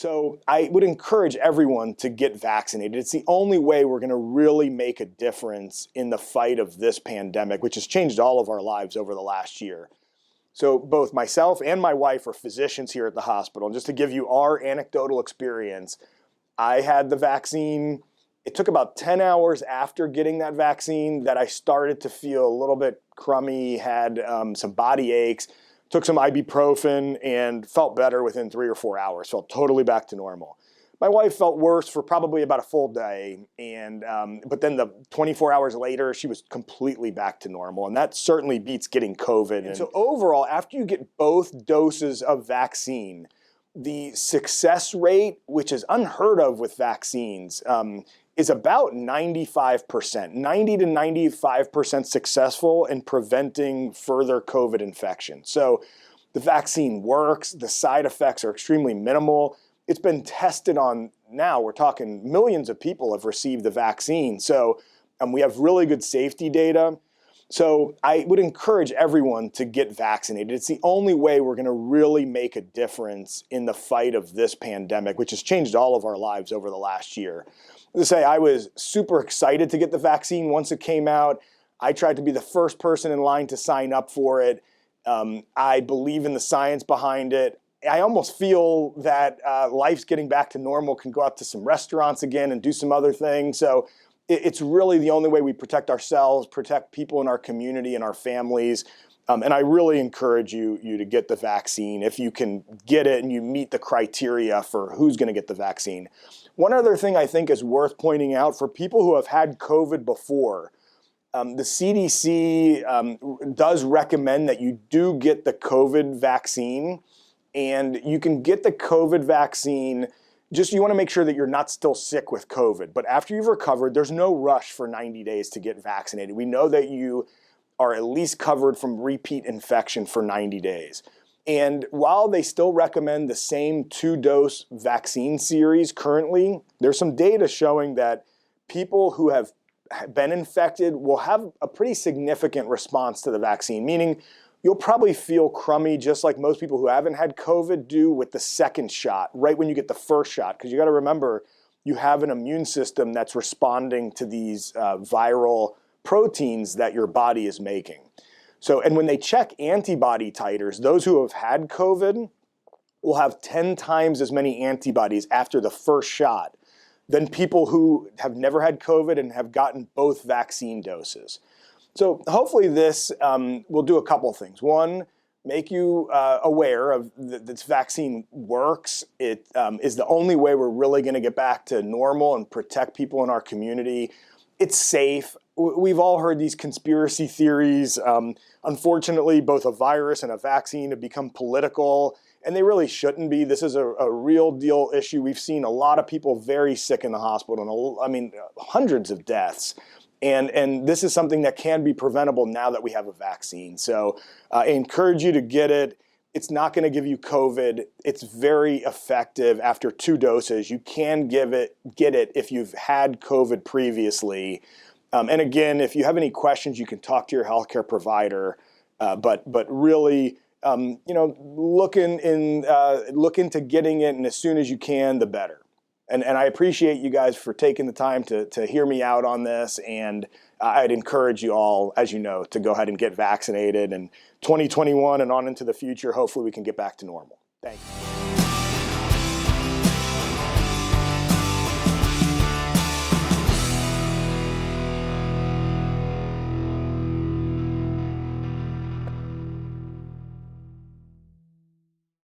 So I would encourage everyone to get vaccinated. It's the only way we're going to really make a difference in the fight of this pandemic, which has changed all of our lives over the last year. So both myself and my wife are physicians here at the hospital. And just to give you our anecdotal experience, I had the vaccine. It took about 10 hours after getting that vaccine that I started to feel a little bit crummy, had some body aches. Took some ibuprofen and felt better within 3 or 4 hours, felt totally back to normal. My wife felt worse for probably about a full day, but then the 24 hours later, she was completely back to normal, and that certainly beats getting COVID. And so overall, after you get both doses of vaccine, the success rate, which is unheard of with vaccines, is about 95%, 90 to 95% successful in preventing further COVID infection. So the vaccine works, the side effects are extremely minimal. It's been tested on, now we're talking millions of people have received the vaccine. So we have really good safety data. So I would encourage everyone to get vaccinated. It's the only way we're going to really make a difference in the fight of this pandemic, which has changed all of our lives over the last year. To say, I was super excited to get the vaccine once it came out. I tried to be the first person in line to sign up for it. I believe in the science behind it. I almost feel that life's getting back to normal, can go out to some restaurants again and do some other things. So it's really the only way we protect ourselves, protect people in our community and our families. And I really encourage you to get the vaccine if you can get it and you meet the criteria for who's going to get the vaccine. One other thing I think is worth pointing out for people who have had COVID before, the CDC does recommend that you do get the COVID vaccine, and you can get the COVID vaccine. Just you want to make sure that you're not still sick with COVID. But after you've recovered, there's no rush for 90 days to get vaccinated. We know that you are at least covered from repeat infection for 90 days. And while they still recommend the same 2-dose vaccine series currently, there's some data showing that people who have been infected will have a pretty significant response to the vaccine, meaning you'll probably feel crummy just like most people who haven't had COVID do with the second shot, right when you get the first shot. Because you got to remember, you have an immune system that's responding to these viral proteins that your body is making. So, and when they check antibody titers, those who have had COVID will have 10 times as many antibodies after the first shot than people who have never had COVID and have gotten both vaccine doses. So hopefully this will do a couple things. One, make you aware of this vaccine works. It is the only way we're really going to get back to normal and protect people in our community. It's safe. We've all heard these conspiracy theories. Unfortunately, both a virus and a vaccine have become political, and they really shouldn't be. This is a real deal issue. We've seen a lot of people very sick in the hospital, and I mean, hundreds of deaths. And this is something that can be preventable now that we have a vaccine. So I encourage you to get it. It's not going to give you COVID. It's very effective after 2 doses. You can get it if you've had COVID previously. And again, if you have any questions, you can talk to your healthcare provider. But really, look into getting it, and as soon as you can, the better. And I appreciate you guys for taking the time to hear me out on this. And I'd encourage you all, as you know, to go ahead and get vaccinated. And 2021 and on into the future, hopefully we can get back to normal. Thank you.